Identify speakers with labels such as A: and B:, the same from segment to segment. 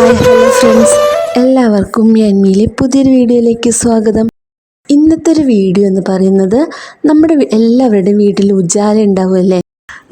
A: Hi hello friends, എല്ലാവർക്കും യന്മിയിലെ പുതിയൊരു വീഡിയോയിലേക്ക് സ്വാഗതം. ഇന്നത്തെ ഒരു വീഡിയോ എന്ന് പറയുന്നത് നമ്മുടെ എല്ലാവരുടെയും വീട്ടിൽ ഉജാല ഉണ്ടാവുമല്ലേ.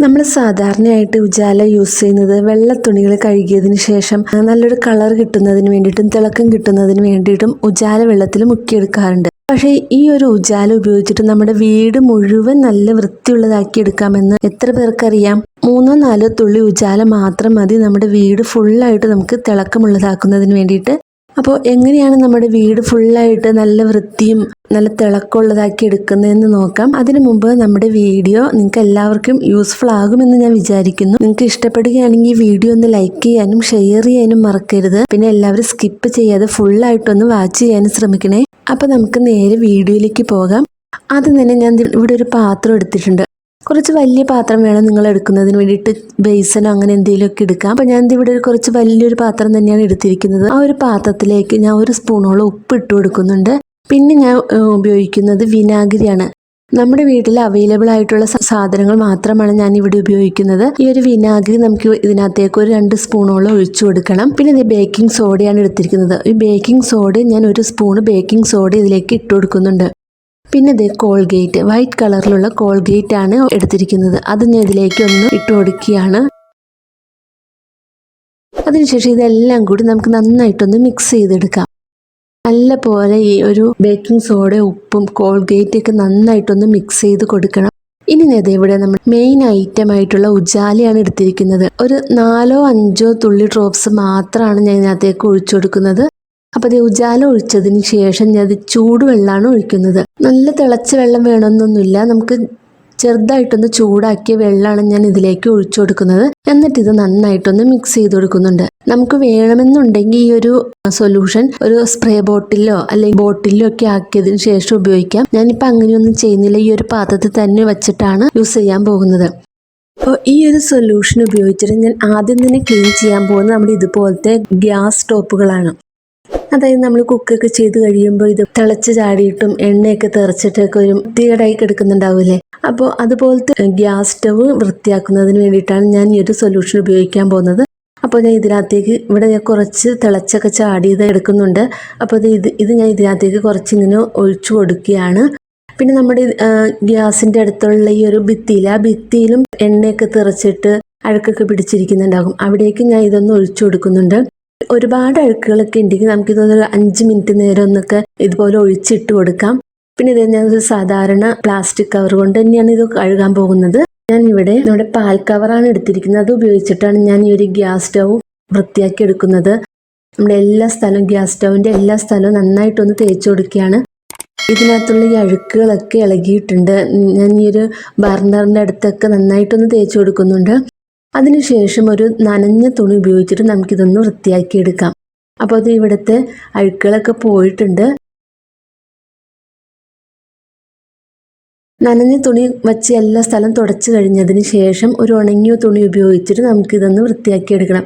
A: നമ്മൾ സാധാരണയായിട്ട് ഉജാല യൂസ് ചെയ്യുന്നത് വെള്ള തുണികൾ കഴുകിയതിന് ശേഷം നല്ലൊരു കളർ കിട്ടുന്നതിന് വേണ്ടിയിട്ടും തിളക്കം കിട്ടുന്നതിന് വേണ്ടിയിട്ടും ഉജാല വെള്ളത്തിൽ മുക്കിയെടുക്കാറുണ്ട്. പക്ഷേ ഈ ഒരു ഉജാല ഉപയോഗിച്ചിട്ട് നമ്മുടെ വീട് മുഴുവൻ നല്ല വൃത്തിയുള്ളതാക്കി എടുക്കാമെന്ന് എത്ര പേർക്കറിയാം? 3-4 തുള്ളി ഉജാല മാത്രം മതി നമ്മുടെ വീട് ഫുള്ളായിട്ട് നമുക്ക് തിളക്കമുള്ളതാക്കുന്നതിന് വേണ്ടിയിട്ട്. അപ്പോൾ എങ്ങനെയാണ് നമ്മുടെ വീട് ഫുള്ളായിട്ട് നല്ല വൃത്തിയും നല്ല തിളക്കമുള്ളതാക്കി എടുക്കുന്നതെന്ന് നോക്കാം. അതിനു മുമ്പ് നമ്മുടെ വീഡിയോ നിങ്ങൾക്ക് എല്ലാവർക്കും യൂസ്ഫുൾ ആകുമെന്ന് ഞാൻ വിചാരിക്കുന്നു. നിങ്ങൾക്ക് ഇഷ്ടപ്പെടുകയാണെങ്കിൽ വീഡിയോ ഒന്ന് ലൈക്ക് ചെയ്യാനും ഷെയർ ചെയ്യാനും മറക്കരുത്. പിന്നെ എല്ലാവരും സ്കിപ്പ് ചെയ്യാതെ ഫുള്ളായിട്ടൊന്ന് വാച്ച് ചെയ്യാനും ശ്രമിക്കണേ. അപ്പോൾ നമുക്ക് നേരെ വീഡിയോയിലേക്ക് പോകാം. ആദ്യം തന്നെ ഞാൻ ഇവിടെ ഒരു പാത്രം എടുത്തിട്ടുണ്ട്. കുറച്ച് വലിയ പാത്രം വേണം നിങ്ങൾ എടുക്കുന്നതിന് വേണ്ടിയിട്ട്, ബേസനോ അങ്ങനെ എന്തെങ്കിലുമൊക്കെ എടുക്കാം. അപ്പോൾ ഞാൻ ഇവിടെ കുറച്ച് വലിയൊരു പാത്രം തന്നെയാണ് എടുത്തിരിക്കുന്നത്. ആ ഒരു പാത്രത്തിലേക്ക് ഞാൻ 1 സ്പൂണോളം ഉപ്പ് ഇട്ട് കൊടുക്കുന്നുണ്ട്. പിന്നെ ഞാൻ ഉപയോഗിക്കുന്നത് വിനാഗിരിയാണ്. നമ്മുടെ വീട്ടിൽ അവൈലബിൾ ആയിട്ടുള്ള സാധനങ്ങൾ മാത്രമാണ് ഞാൻ ഇവിടെ ഉപയോഗിക്കുന്നത്. ഈ ഒരു വിനാഗിരി നമുക്ക് ഇതിനകത്തേക്ക് ഒരു 2 സ്പൂണോളം ഒഴിച്ചു കൊടുക്കണം. പിന്നെ ഇത് ബേക്കിംഗ് സോഡയാണ് എടുത്തിരിക്കുന്നത്. ഈ ബേക്കിംഗ് സോഡ ഞാൻ 1 സ്പൂൺ ബേക്കിംഗ് സോഡ ഇതിലേക്ക് ഇട്ട് കൊടുക്കുന്നുണ്ട്. പിന്നെ ഇത് കോൾഗേറ്റ്, വൈറ്റ് കളറിലുള്ള കോൾഗേറ്റ് ആണ് എടുത്തിരിക്കുന്നത്. അത് ഞാൻ ഇതിലേക്ക് ഒന്ന് ഇട്ട് കൊടുക്കുകയാണ്. അതിനുശേഷം ഇതെല്ലാം കൂടി നമുക്ക് നന്നായിട്ടൊന്ന് മിക്സ് ചെയ്തെടുക്കാം. നല്ല പോലെ ഈ ഒരു ബേക്കിംഗ് സോഡ, ഉപ്പും കോൾഗേറ്റ് ഒക്കെ നന്നായിട്ടൊന്ന് മിക്സ് ചെയ്ത് കൊടുക്കണം. ഇനി ഇവിടെ നമ്മൾ മെയിൻ ഐറ്റം ആയിട്ടുള്ള ഉജാലയാണ് എടുത്തിരിക്കുന്നത്. ഒരു 4-5 തുള്ളി ഡ്രോപ്സ് മാത്രമാണ് ഞാൻ ഇതിനകത്തേക്ക് ഒഴിച്ചു കൊടുക്കുന്നത്. അപ്പോൾ അത് ഉജാല ഒഴിച്ചതിന് ശേഷം ഞാൻ ചൂടുവെള്ളമാണ് ഒഴിക്കുന്നത്. നല്ല തിളച്ച വെള്ളം വേണമെന്നൊന്നുമില്ല, നമുക്ക് ചെറുതായിട്ടൊന്ന് ചൂടാക്കിയ വെള്ളമാണ് ഞാൻ ഇതിലേക്ക് ഒഴിച്ചു കൊടുക്കുന്നത്. എന്നിട്ട് ഇത് നന്നായിട്ടൊന്ന് മിക്സ് ചെയ്ത് കൊടുക്കുന്നുണ്ട്. നമുക്ക് വേണമെന്നുണ്ടെങ്കിൽ ഈ ഒരു സൊല്യൂഷൻ ഒരു സ്പ്രേ ബോട്ടിലോ അല്ലെങ്കിൽ ബോട്ടിലോ ഒക്കെ ആക്കിയതിന് ശേഷം ഉപയോഗിക്കാം. ഞാനിപ്പോൾ അങ്ങനെയൊന്നും ചെയ്യുന്നില്ല. ഈ ഒരു പാത്രത്തിൽ തന്നെ വെച്ചിട്ടാണ് യൂസ് ചെയ്യാൻ പോകുന്നത്. അപ്പോൾ ഈ ഒരു സൊല്യൂഷൻ ഉപയോഗിച്ചിട്ട് ഞാൻ ആദ്യം തന്നെ ക്ലീൻ ചെയ്യാൻ പോകുന്നത് നമ്മുടെ ഇതുപോലത്തെ ഗ്യാസ് സ്റ്റോപ്പുകളാണ്. അതായത് നമ്മൾ കുക്കൊക്കെ ചെയ്ത് കഴിയുമ്പോൾ ഇത് തിളച്ച് ചാടിയിട്ടും എണ്ണയൊക്കെ തെറിച്ചിട്ടൊക്കെ ഒരു വൃത്തികേടായി കിടക്കുന്നുണ്ടാവില്ലേ. അപ്പോൾ അതുപോലത്തെ ഗ്യാസ് സ്റ്റവ് വൃത്തിയാക്കുന്നതിന് വേണ്ടിയിട്ടാണ് ഞാൻ ഈ ഒരു സൊല്യൂഷൻ ഉപയോഗിക്കാൻ പോകുന്നത്. അപ്പോൾ ഞാൻ ഇതിനകത്തേക്ക് ഇവിടെ ഞാൻ കുറച്ച് തിളച്ചൊക്കെ ചാടിയത് എടുക്കുന്നുണ്ട്. അപ്പോൾ ഇത് ഞാൻ ഇതിനകത്തേക്ക് കുറച്ച് ഇങ്ങനെ ഒഴിച്ചു കൊടുക്കുകയാണ്. പിന്നെ നമ്മുടെ ഗ്യാസിൻ്റെ അടുത്തുള്ള ഈ ഒരു ഭിത്തിയിൽ, ആ ഭിത്തിയിലും എണ്ണയൊക്കെ തെറിച്ചിട്ട് അഴുക്കൊക്കെ പിടിച്ചിരിക്കുന്നുണ്ടാകും. അവിടേക്ക് ഞാൻ ഇതൊന്ന് ഒഴിച്ചു കൊടുക്കുന്നുണ്ട്. ഒരുപാട് അഴുക്കുകളൊക്കെ ഉണ്ടെങ്കിൽ നമുക്കിതൊരു 5 മിനിറ്റ് നേരം ഒന്നൊക്കെ ഇതുപോലെ ഒഴിച്ചിട്ട് കൊടുക്കാം. പിന്നെ ഇത് ഞാൻ ഒരു സാധാരണ പ്ലാസ്റ്റിക് കവർ കൊണ്ട് തന്നെയാണ് ഇത് കഴുകാൻ പോകുന്നത്. ഞാൻ ഇവിടെ നമ്മുടെ പാൽ കവറാണ് എടുത്തിരിക്കുന്നത്. അത് ഉപയോഗിച്ചിട്ടാണ് ഞാൻ ഈ ഒരു ഗ്യാസ് സ്റ്റവ് വൃത്തിയാക്കി എടുക്കുന്നത്. നമ്മുടെ എല്ലാ സ്ഥലവും, ഗ്യാസ് സ്റ്റവിൻ്റെ എല്ലാ സ്ഥലവും നന്നായിട്ടൊന്ന് തേച്ച് കൊടുക്കുകയാണ്. ഇതിനകത്തുള്ള ഈ അഴുക്കുകളൊക്കെ ഇളകിയിട്ടുണ്ട്. ഞാൻ ഈ ഒരു ബർണറിൻ്റെ അടുത്തൊക്കെ നന്നായിട്ടൊന്ന് തേച്ച് കൊടുക്കുന്നുണ്ട്. അതിനുശേഷം ഒരു നനഞ്ഞ തുണി ഉപയോഗിച്ചിട്ട് നമുക്കിതൊന്ന് വൃത്തിയാക്കി എടുക്കാം. അപ്പോൾ അത് ഇവിടുത്തെ അഴുക്കുകളൊക്കെ പോയിട്ടുണ്ട്. നനഞ്ഞ തുണി വെച്ച് എല്ലാ സ്ഥലം തുടച്ചു കഴിഞ്ഞതിന് ശേഷം ഒരു ഉണങ്ങിയ തുണി ഉപയോഗിച്ചിട്ട് നമുക്കിതൊന്ന് വൃത്തിയാക്കി എടുക്കണം.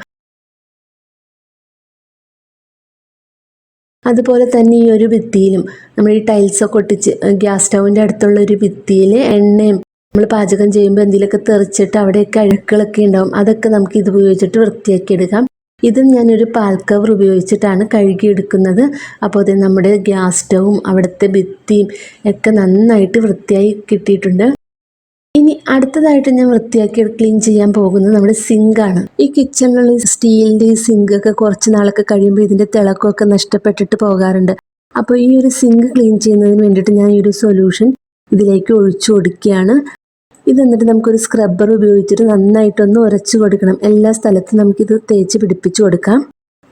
A: അതുപോലെ തന്നെ ഈ ഒരു ഭിത്തിയിലും നമ്മൾ ഈ ടൈൽസൊക്കെ ഒട്ടിച്ച് ഗ്യാസ് സ്റ്റൗവിൻ്റെ അടുത്തുള്ള ഒരു ഭിത്തിയിൽ എണ്ണയും നമ്മൾ പാചകം ചെയ്യുമ്പോൾ എന്തെങ്കിലുമൊക്കെ തെറിച്ചിട്ട് അവിടെയൊക്കെ അഴുക്കുകളൊക്കെ ഉണ്ടാവും. അതൊക്കെ നമുക്ക് ഇത് ഉപയോഗിച്ചിട്ട് വൃത്തിയാക്കി എടുക്കാം. ഇതും ഞാനൊരു പാൽ കവർ ഉപയോഗിച്ചിട്ടാണ് കഴുകിയെടുക്കുന്നത്. അപ്പോൾ അത് നമ്മുടെ ഗ്യാസ് സ്റ്റവും അവിടുത്തെ ഭിത്തിയും ഒക്കെ നന്നായിട്ട് വൃത്തിയായി കിട്ടിയിട്ടുണ്ട്. ഇനി അടുത്തതായിട്ട് ഞാൻ വൃത്തിയാക്കി ക്ലീൻ ചെയ്യാൻ പോകുന്നത് നമ്മുടെ സിങ്കാണ്. ഈ കിച്ചണിലുള്ള സ്റ്റീലിൻ്റെ ഈ സിങ്കൊക്കെ കുറച്ച് നാളൊക്കെ കഴിയുമ്പോൾ ഇതിൻ്റെ തിളക്കമൊക്കെ നഷ്ടപ്പെട്ടിട്ട് പോകാറുണ്ട്. അപ്പോൾ ഈ ഒരു സിങ്ക് ക്ലീൻ ചെയ്യുന്നതിന് വേണ്ടിയിട്ട് ഞാൻ ഈ ഒരു സൊല്യൂഷൻ ഇതിലേക്ക് ഒഴിച്ചു കൊടുക്കുകയാണ്. ഇത് എന്നിട്ട് നമുക്കൊരു സ്ക്രബ്ബർ ഉപയോഗിച്ചിട്ട് നന്നായിട്ടൊന്ന് ഉരച്ചു കൊടുക്കണം. എല്ലാ സ്ഥലത്തും നമുക്കിത് തേച്ച് പിടിപ്പിച്ചു കൊടുക്കാം.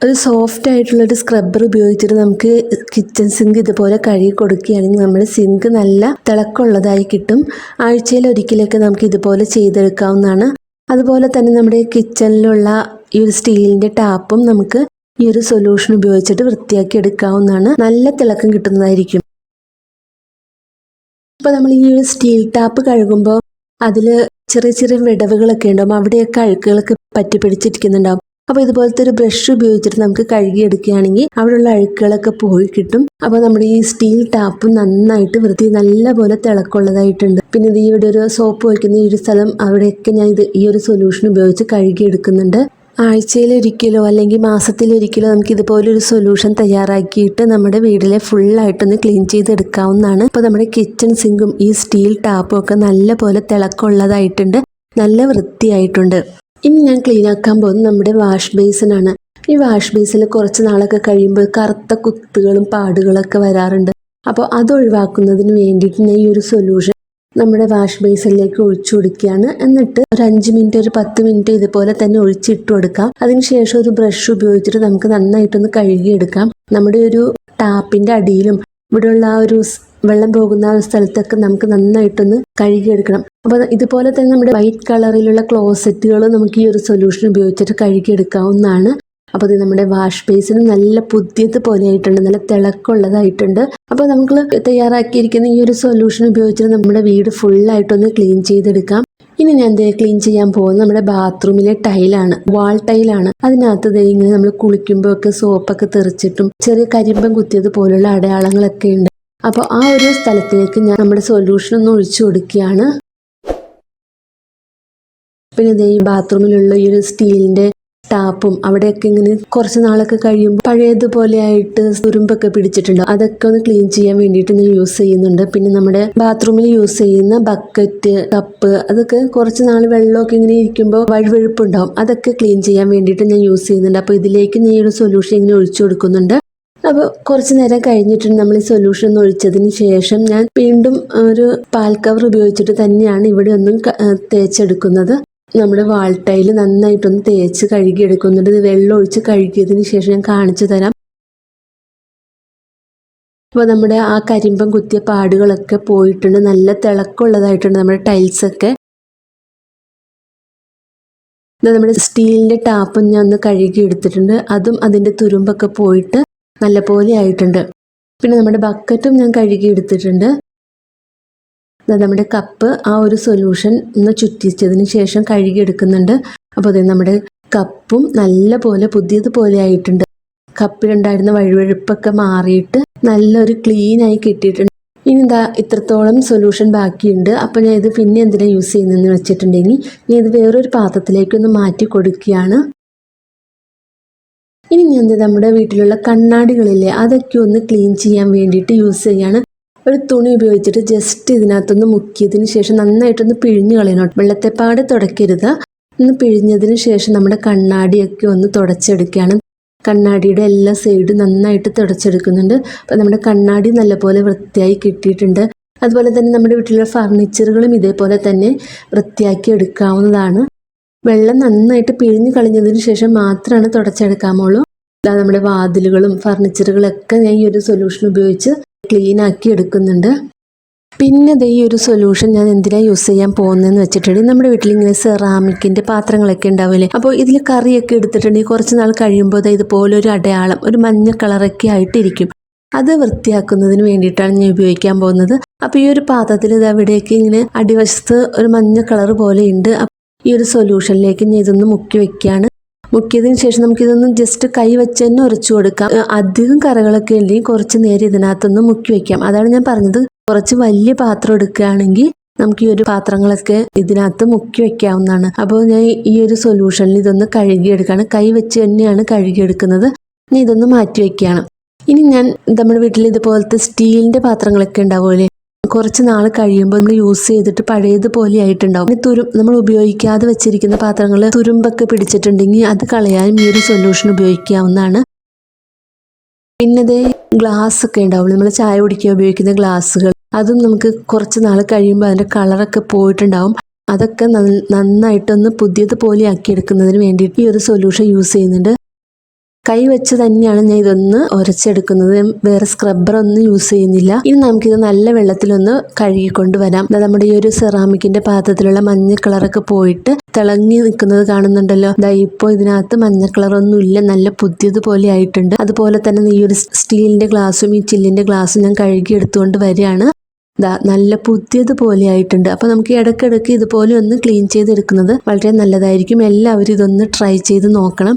A: ഒരു സോഫ്റ്റ് ആയിട്ടുള്ളൊരു സ്ക്രബ്ബർ ഉപയോഗിച്ചിട്ട് നമുക്ക് കിച്ചൺ സിങ്ക് ഇതുപോലെ കഴുകി കൊടുക്കുകയാണെങ്കിൽ നമ്മുടെ സിങ്ക് നല്ല തിളക്കമുള്ളതായി കിട്ടും. ആഴ്ചയിൽ ഒരിക്കലൊക്കെ നമുക്ക് ഇതുപോലെ ചെയ്തെടുക്കാവുന്നതാണ്. അതുപോലെ തന്നെ നമ്മുടെ കിച്ചണിലുള്ള ഈ ഒരു സ്റ്റീലിൻ്റെ ടാപ്പും നമുക്ക് ഈ ഒരു സൊല്യൂഷൻ ഉപയോഗിച്ചിട്ട് വൃത്തിയാക്കി എടുക്കാവുന്നതാണ്. നല്ല തിളക്കം കിട്ടുന്നതായിരിക്കും. ഇപ്പോൾ നമ്മൾ ഈ ഒരു സ്റ്റീൽ ടാപ്പ് കഴുകുമ്പോൾ അതിൽ ചെറിയ ചെറിയ വിടവുകളൊക്കെ ഉണ്ടാകും. അവിടെയൊക്കെ അഴുക്കുകളൊക്കെ പറ്റി പിടിച്ചിരിക്കുന്നുണ്ടാകും. അപ്പോൾ ഇതുപോലത്തെ ഒരു ബ്രഷ് ഉപയോഗിച്ചിട്ട് നമുക്ക് കഴുകിയെടുക്കുകയാണെങ്കിൽ അവിടെയുള്ള അഴുക്കുകളൊക്കെ പോയി കിട്ടും. അപ്പോൾ നമ്മുടെ ഈ സ്റ്റീൽ ടാപ്പ് നന്നായിട്ട് നല്ല പോലെ തിളക്കമുള്ളതായിട്ടുണ്ട്. പിന്നെ ഇത് ഇവിടെ ഒരു സോപ്പ് വയ്ക്കുന്ന ഈ ഒരു സ്ഥലം, അവിടെയൊക്കെ ഞാൻ ഈ ഒരു സൊല്യൂഷൻ ഉപയോഗിച്ച് കഴുകിയെടുക്കുന്നുണ്ട്. ആഴ്ചയിലൊരിക്കലോ അല്ലെങ്കിൽ മാസത്തിലൊരിക്കലോ നമുക്ക് ഇതുപോലൊരു സൊല്യൂഷൻ തയ്യാറാക്കിയിട്ട് നമ്മുടെ വീട്ടിലെ ഫുള്ളായിട്ടൊന്ന് ക്ലീൻ ചെയ്തെടുക്കാവുന്നതാണ്. ഇപ്പോൾ നമ്മുടെ കിച്ചൺ സിങ്കും ഈ സ്റ്റീൽ ടാപ്പും ഒക്കെ നല്ല പോലെ തിളക്കമുള്ളതായിട്ടുണ്ട്, നല്ല വൃത്തിയായിട്ടുണ്ട്. ഇനി ഞാൻ ക്ലീൻ ആക്കാൻ പോകുന്നത് നമ്മുടെ വാഷ് ബേസിനാണ്. ഈ വാഷ് ബേസിൽ കുറച്ച് നാളൊക്കെ കഴിയുമ്പോൾ കറുത്ത കുത്തുകളും പാടുകളൊക്കെ വരാറുണ്ട്. അപ്പോൾ അത് ഒഴിവാക്കുന്നതിന് വേണ്ടിയിട്ട് ഞാൻ ഈ ഒരു സൊല്യൂഷൻ നമ്മുടെ വാഷ് ബേസിലേക്ക് ഒഴിച്ചു കൊടുക്കുകയാണ്. എന്നിട്ട് ഒരു 5 മിനിറ്റ് ഒരു 10 മിനിറ്റ് ഇതുപോലെ തന്നെ ഒഴിച്ചിട്ട് കൊടുക്കാം. അതിനുശേഷം ഒരു ബ്രഷ് ഉപയോഗിച്ചിട്ട് നമുക്ക് നന്നായിട്ടൊന്ന് കഴുകിയെടുക്കാം. നമ്മുടെ ഒരു ടാപ്പിന്റെ അടിയിലും ഇവിടെയുള്ള ആ ഒരു വെള്ളം പോകുന്ന ആ സ്ഥലത്തൊക്കെ നമുക്ക് നന്നായിട്ടൊന്ന് കഴുകിയെടുക്കണം. അപ്പോൾ ഇതുപോലെ തന്നെ നമ്മുടെ വൈറ്റ് കളറിലുള്ള ക്ലോസറ്റുകൾ നമുക്ക് ഈ ഒരു സൊല്യൂഷൻ ഉപയോഗിച്ചിട്ട് കഴുകിയെടുക്കാവുന്നതാണ്. അപ്പോൾ ഇത് നമ്മുടെ വാഷ് ബേസിന് നല്ല പുതിയത് പോലെ ആയിട്ടുണ്ട്, നല്ല തിളക്കമുള്ളതായിട്ടുണ്ട്. അപ്പോൾ നമുക്ക് തയ്യാറാക്കിയിരിക്കുന്ന ഈ ഒരു സൊല്യൂഷൻ ഉപയോഗിച്ചിട്ട് നമ്മുടെ വീട് ഫുള്ളായിട്ടൊന്ന് ക്ലീൻ ചെയ്തെടുക്കാം. ഇനി ഞാൻ ക്ലീൻ ചെയ്യാൻ പോകുന്നത് നമ്മുടെ ബാത്റൂമിലെ ടൈലാണ്, വാൾ ടൈലാണ്. അതിനകത്ത് ഇങ്ങനെ നമ്മൾ കുളിക്കുമ്പോൾ ഒക്കെ സോപ്പൊക്കെ തെറിച്ചിട്ടും ചെറിയ കരിമ്പം കുത്തിയത് പോലുള്ള അടയാളങ്ങളൊക്കെ ഉണ്ട്. അപ്പോൾ ആ ഒരു സ്ഥലത്തേക്ക് ഞാൻ നമ്മുടെ സൊല്യൂഷൻ ഒന്ന് ഒഴിച്ചു കൊടുക്കുകയാണ്. പിന്നെ ഈ ബാത്റൂമിലുള്ള ഈ ഒരു സ്റ്റീലിന്റെ ടാപ്പും അവിടെയൊക്കെ ഇങ്ങനെ കുറച്ച് നാളൊക്കെ കഴിയുമ്പോൾ പഴയതുപോലെ ആയിട്ട് തുരുമ്പൊക്കെ പിടിച്ചിട്ടുണ്ടോ, അതൊക്കെ ഒന്ന് ക്ലീൻ ചെയ്യാൻ വേണ്ടിയിട്ട് ഞാൻ യൂസ് ചെയ്യുന്നുണ്ട്. പിന്നെ നമ്മുടെ ബാത്റൂമിൽ യൂസ് ചെയ്യുന്ന ബക്കറ്റ്, കപ്പ്, അതൊക്കെ കുറച്ച് നാൾ വെള്ളമൊക്കെ ഇങ്ങനെ ഇരിക്കുമ്പോൾ വഴുവഴുപ്പുണ്ടാവും, അതൊക്കെ ക്ലീൻ ചെയ്യാൻ വേണ്ടിയിട്ട് ഞാൻ യൂസ് ചെയ്യുന്നുണ്ട്. അപ്പോൾ ഇതിലേക്ക് ഞാൻ ഒരു സൊല്യൂഷൻ ഇങ്ങനെ ഒഴിച്ചു കൊടുക്കുന്നുണ്ട്. അപ്പോൾ കുറച്ച് നേരം കഴിഞ്ഞിട്ടുണ്ട് നമ്മൾ ഈ സൊല്യൂഷൻ ഒന്ന് ഒഴിച്ചതിന് ശേഷം ഞാൻ വീണ്ടും ഒരു പാൽ കവർ ഉപയോഗിച്ചിട്ട് തന്നെയാണ് ഇവിടെ ഒന്നും തേച്ചെടുക്കുന്നത്. നമ്മുടെ വാൾ ടൈൽ നന്നായിട്ടൊന്ന് തേച്ച് കഴുകിയെടുക്കുന്നുണ്ട്. ഇത് വെള്ളം ഒഴിച്ച് കഴുകിയതിന് ശേഷം ഞാൻ കാണിച്ചു തരാം. അപ്പോൾ നമ്മുടെ ആ കരിമ്പം കുത്തിയ പാടുകളൊക്കെ പോയിട്ടുണ്ട്, നല്ല തിളക്കമുള്ളതായിട്ടുണ്ട് നമ്മുടെ ടൈൽസൊക്കെ. നമ്മുടെ സ്റ്റീലിൻ്റെ ടാപ്പും ഞാൻ ഒന്ന് കഴുകി എടുത്തിട്ടുണ്ട്, അതും അതിൻ്റെ തുരുമ്പൊക്കെ പോയിട്ട് നല്ല പോലെ ആയിട്ടുണ്ട്. പിന്നെ നമ്മുടെ ബക്കറ്റും ഞാൻ കഴുകി എടുത്തിട്ടുണ്ട്. നമ്മുടെ കപ്പ് ആ ഒരു സൊല്യൂഷൻ ഒന്ന് ചുറ്റിച്ചതിന് ശേഷം കഴുകിയെടുക്കുന്നുണ്ട്. അപ്പോൾ അതെ നമ്മുടെ കപ്പും നല്ല പോലെ പുതിയതുപോലെ ആയിട്ടുണ്ട്. കപ്പിലുണ്ടായിരുന്ന വഴുവഴുപ്പൊക്കെ മാറിയിട്ട് നല്ലൊരു ക്ലീനായി കിട്ടിയിട്ടുണ്ട്. ഇനി ഇത്രത്തോളം സൊല്യൂഷൻ ബാക്കിയുണ്ട്. അപ്പോൾ ഞാൻ ഇത് പിന്നെ എന്തിനാണ് യൂസ് ചെയ്യുന്നതെന്ന് വെച്ചിട്ടുണ്ടെങ്കിൽ ഞാൻ ഇത് വേറൊരു പാത്രത്തിലേക്കൊന്ന് മാറ്റി കൊടുക്കുകയാണ്. ഇനി ഞാൻ നമ്മുടെ വീട്ടിലുള്ള കണ്ണാടികളില്ലേ, അതൊക്കെ ഒന്ന് ക്ലീൻ ചെയ്യാൻ വേണ്ടിയിട്ട് യൂസ് ചെയ്യാണ്. ഒരു തുണി ഉപയോഗിച്ചിട്ട് ജസ്റ്റ് ഇതിനകത്തൊന്ന് മുക്കിയതിന് ശേഷം നന്നായിട്ടൊന്ന് പിഴിഞ്ഞ് കളയണം. വെള്ളത്തെപ്പാട് തുടയ്ക്കരുത്. ഒന്ന് പിഴിഞ്ഞതിന് ശേഷം നമ്മുടെ കണ്ണാടിയൊക്കെ ഒന്ന് തുടച്ചെടുക്കുകയാണ്. കണ്ണാടിയുടെ എല്ലാ സൈഡും നന്നായിട്ട് തുടച്ചെടുക്കുന്നുണ്ട്. അപ്പോൾ നമ്മുടെ കണ്ണാടി നല്ലപോലെ വൃത്തിയായി കിട്ടിയിട്ടുണ്ട്. അതുപോലെ തന്നെ നമ്മുടെ വീട്ടിലുള്ള ഫർണിച്ചറുകളും ഇതേപോലെ തന്നെ വൃത്തിയാക്കി എടുക്കാവുന്നതാണ്. വെള്ളം നന്നായിട്ട് പിഴിഞ്ഞ് കളഞ്ഞതിന് ശേഷം മാത്രമാണ് തുടച്ചെടുക്കാമുള്ളൂ. നമ്മുടെ വാതിലുകളും ഫർണിച്ചറുകളൊക്കെ ഞാൻ ഈ ഒരു സൊല്യൂഷൻ ഉപയോഗിച്ച് ക്ലീൻ ആക്കി എടുക്കുന്നുണ്ട്. പിന്നെ ഈ ഒരു സൊല്യൂഷൻ ഞാൻ എന്തിനാണ് യൂസ് ചെയ്യാൻ പോകുന്നതെന്ന് വെച്ചിട്ടുണ്ടെങ്കിൽ നമ്മുടെ വീട്ടിൽ ഇങ്ങനെ സെറാമിക്കിൻ്റെ പാത്രങ്ങളൊക്കെ ഉണ്ടാവില്ലേ, അപ്പോൾ ഇതിൽ കറിയൊക്കെ എടുത്തിട്ടുണ്ടെങ്കിൽ കുറച്ച് നാൾ കഴിയുമ്പോൾ ഇതുപോലെ ഒരു അടയാളം, ഒരു മഞ്ഞ കളറൊക്കെ ആയിട്ടിരിക്കും. അത് വൃത്തിയാക്കുന്നതിന് വേണ്ടിയിട്ടാണ് ഞാൻ ഉപയോഗിക്കാൻ പോകുന്നത്. അപ്പോൾ ഈ ഒരു പാത്രത്തിൽ ഇത് അവിടേക്ക് ഇങ്ങനെ അടിവശത്ത് ഒരു മഞ്ഞ കളർ പോലെ ഉണ്ട്. ഈ ഒരു സൊല്യൂഷനിലേക്ക് ഞാൻ ഇതൊന്ന് മുക്കി വെക്കുകയാണ്. മുക്കിയതിന് ശേഷം നമുക്കിതൊന്ന് ജസ്റ്റ് കൈ വെച്ച് തന്നെ ഉരച്ചു കൊടുക്കാം. അധികം കറകളൊക്കെ ഉണ്ടെങ്കിൽ കുറച്ച് നേരം ഇതിനകത്തൊന്ന് മുക്കി വെക്കാം. അതാണ് ഞാൻ പറഞ്ഞത്, കുറച്ച് വലിയ പാത്രം എടുക്കുകയാണെങ്കിൽ നമുക്ക് ഈ ഒരു പാത്രങ്ങളൊക്കെ ഇതിനകത്ത് മുക്കി വെക്കാവുന്നതാണ്. അപ്പോൾ ഞാൻ ഈ ഒരു സൊല്യൂഷനിൽ ഇതൊന്ന് കഴുകിയെടുക്കുകയാണ്. കൈ വെച്ച് തന്നെയാണ് കഴുകിയെടുക്കുന്നത്. ഇനി ഇതൊന്ന് മാറ്റി വെക്കുകയാണ്. ഇനി ഞാൻ നമ്മുടെ വീട്ടിൽ ഇതുപോലത്തെ സ്റ്റീലിൻ്റെ പാത്രങ്ങളൊക്കെ ഉണ്ടാവുമല്ലേ, കുറച്ച് നാൾ കഴിയുമ്പോൾ നമ്മൾ യൂസ് ചെയ്തിട്ട് പഴയതുപോലെ ആയിട്ടുണ്ടാവും. നമ്മൾ ഉപയോഗിക്കാതെ വെച്ചിരിക്കുന്ന പാത്രങ്ങൾ തുരുമ്പൊക്കെ പിടിച്ചിട്ടുണ്ടെങ്കിൽ അത് കളയാനും ഈ ഒരു സൊല്യൂഷൻ ഉപയോഗിക്കാവുന്നതാണ്. പിന്നെ ഗ്ലാസ് ഒക്കെ ഉണ്ടാവും, നമ്മൾ ചായ കുടിക്കാൻ ഉപയോഗിക്കുന്ന ഗ്ലാസ്സുകൾ, അതും നമുക്ക് കുറച്ച് നാൾ കഴിയുമ്പോൾ അതിൻ്റെ കളറൊക്കെ പോയിട്ടുണ്ടാവും. അതൊക്കെ നന്നായിട്ടൊന്ന് പുതിയതുപോലെ ആക്കിയെടുക്കുന്നതിന് വേണ്ടിയിട്ട് ഈ ഒരു സൊല്യൂഷൻ യൂസ് ചെയ്യുന്നുണ്ട്. കൈ വെച്ച് തന്നെയാണ് ഞാൻ ഇതൊന്ന് ഉരച്ചെടുക്കുന്നത്. വേറെ സ്ക്രബ്ബറൊന്നും യൂസ് ചെയ്യുന്നില്ല. ഇനി നമുക്കിത് നല്ല വെള്ളത്തിലൊന്ന് കഴുകിക്കൊണ്ട് വരാം. നമ്മുടെ ഈ ഒരു സെറാമിക്കിന്റെ പാത്രത്തിലുള്ള മഞ്ഞ കളറൊക്കെ പോയിട്ട് തിളങ്ങി നിൽക്കുന്നത് കാണുന്നുണ്ടല്ലോ. ഇപ്പോൾ ഇതിനകത്ത് മഞ്ഞ കളറൊന്നും ഇല്ല, നല്ല പുതിയതുപോലെ ആയിട്ടുണ്ട്. അതുപോലെ തന്നെ ഈ ഒരു സ്റ്റീലിന്റെ ഗ്ലാസും ഈ ചില്ലിന്റെ ഗ്ലാസും ഞാൻ കഴുകി എടുത്തുകൊണ്ട് വരികയാണ്. നല്ല പുതിയതുപോലെ ആയിട്ടുണ്ട്. അപ്പോൾ നമുക്ക് ഇടയ്ക്കിടയ്ക്ക് ഇതുപോലെ ഒന്ന് ക്ലീൻ ചെയ്തെടുക്കുന്നത് വളരെ നല്ലതായിരിക്കും. എല്ലാവരും ഇതൊന്ന് ട്രൈ ചെയ്ത് നോക്കണം.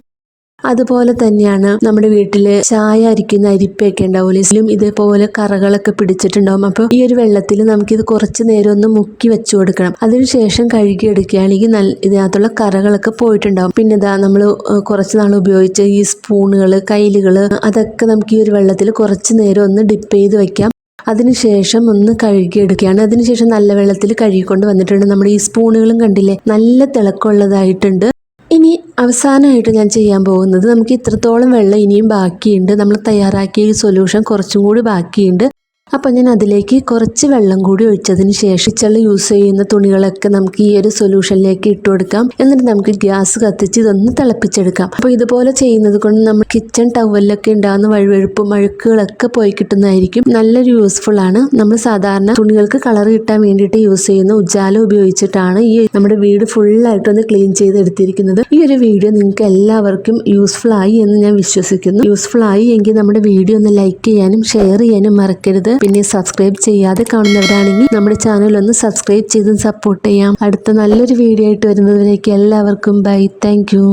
A: അതുപോലെ തന്നെയാണ് നമ്മുടെ വീട്ടില് ചായ അരിക്കുന്ന അരിപ്പയൊക്കെ ഉണ്ടാവില്ലേ, ഇതിലും ഇതേപോലെ കറകളൊക്കെ പിടിച്ചിട്ടുണ്ടാവും. അപ്പോൾ ഈ ഒരു വെള്ളത്തിൽ നമുക്കിത് കുറച്ച് നേരം ഒന്ന് മുക്കി വെച്ചു കൊടുക്കണം. അതിനുശേഷം കഴുകിയെടുക്കുകയാണെങ്കിൽ ഇതിനകത്തുള്ള കറകളൊക്കെ പോയിട്ടുണ്ടാവും. പിന്നെ ഇതാ നമ്മൾ കുറച്ച് നാൾ ഉപയോഗിച്ച ഈ സ്പൂണുകൾ, കയ്യിലുകൾ, അതൊക്കെ നമുക്ക് ഈ ഒരു വെള്ളത്തിൽ കുറച്ച് നേരം ഒന്ന് ഡിപ്പ് ചെയ്ത് വെക്കാം. അതിനുശേഷം ഒന്ന് കഴുകിയെടുക്കുകയാണ്. അതിനുശേഷം നല്ല വെള്ളത്തിൽ കഴുകിക്കൊണ്ട് വന്നിട്ടുണ്ട്. നമ്മുടെ ഈ സ്പൂണുകളും കണ്ടില്ലേ, നല്ല തിളക്കമുള്ളതായിട്ടുണ്ട്. ഇനി അവസാനമായിട്ട് ഞാൻ ചെയ്യാൻ പോകുന്നത്, നമുക്ക് ഇത്രത്തോളം വെള്ളം ഇനിയും ബാക്കിയുണ്ട്. നമ്മൾ തയ്യാറാക്കിയ ഈ സൊല്യൂഷൻ കുറച്ചും കൂടി ബാക്കിയുണ്ട്. അപ്പോൾ ഞാൻ അതിലേക്ക് കുറച്ച് വെള്ളം കൂടി ഒഴിച്ചതിന് ശേഷം യൂസ് ചെയ്യുന്ന തുണികളൊക്കെ നമുക്ക് ഈ ഒരു സൊല്യൂഷനിലേക്ക് ഇട്ട് കൊടുക്കാം. എന്നിട്ട് നമുക്ക് ഗ്യാസ് കത്തിച്ച് ഇതൊന്ന് തിളപ്പിച്ചെടുക്കാം. അപ്പോൾ ഇതുപോലെ ചെയ്യുന്നത് കൊണ്ട് നമ്മൾ കിച്ചൺ ടവലിലൊക്കെ ഉണ്ടാകുന്ന വഴുവഴുപ്പും അഴുക്കുകളൊക്കെ പോയി കിട്ടുന്നതായിരിക്കും. നല്ലൊരു യൂസ്ഫുൾ ആണ്. നമ്മൾ സാധാരണ തുണികൾക്ക് കളർ കിട്ടാൻ വേണ്ടിയിട്ട് യൂസ് ചെയ്യുന്ന ഉജാല ഉപയോഗിച്ചിട്ടാണ് ഈ നമ്മുടെ വീട് ഫുള്ളായിട്ടൊന്ന് ക്ലീൻ ചെയ്തെടുത്തിരിക്കുന്നത്. ഈ ഒരു വീഡിയോ നിങ്ങൾക്ക് എല്ലാവർക്കും യൂസ്ഫുൾ ആയി എന്ന് ഞാൻ വിശ്വസിക്കുന്നു. യൂസ്ഫുൾ ആയി എങ്കിൽ നമ്മുടെ വീഡിയോ ഒന്ന് ലൈക്ക് ചെയ്യാനും ഷെയർ ചെയ്യാനും മറക്കരുത്. പിന്നെ സബ്സ്ക്രൈബ് ചെയ്യാതെ കാണുന്നവരാണെങ്കിൽ നമ്മുടെ ചാനൽ ഒന്ന് സബ്സ്ക്രൈബ് ചെയ്ത് സപ്പോർട്ട് ചെയ്യാം. അടുത്ത നല്ലൊരു വീഡിയോ ആയിട്ട് വരുന്നതിലേക്ക് എല്ലാവർക്കും ബൈ. Thank you.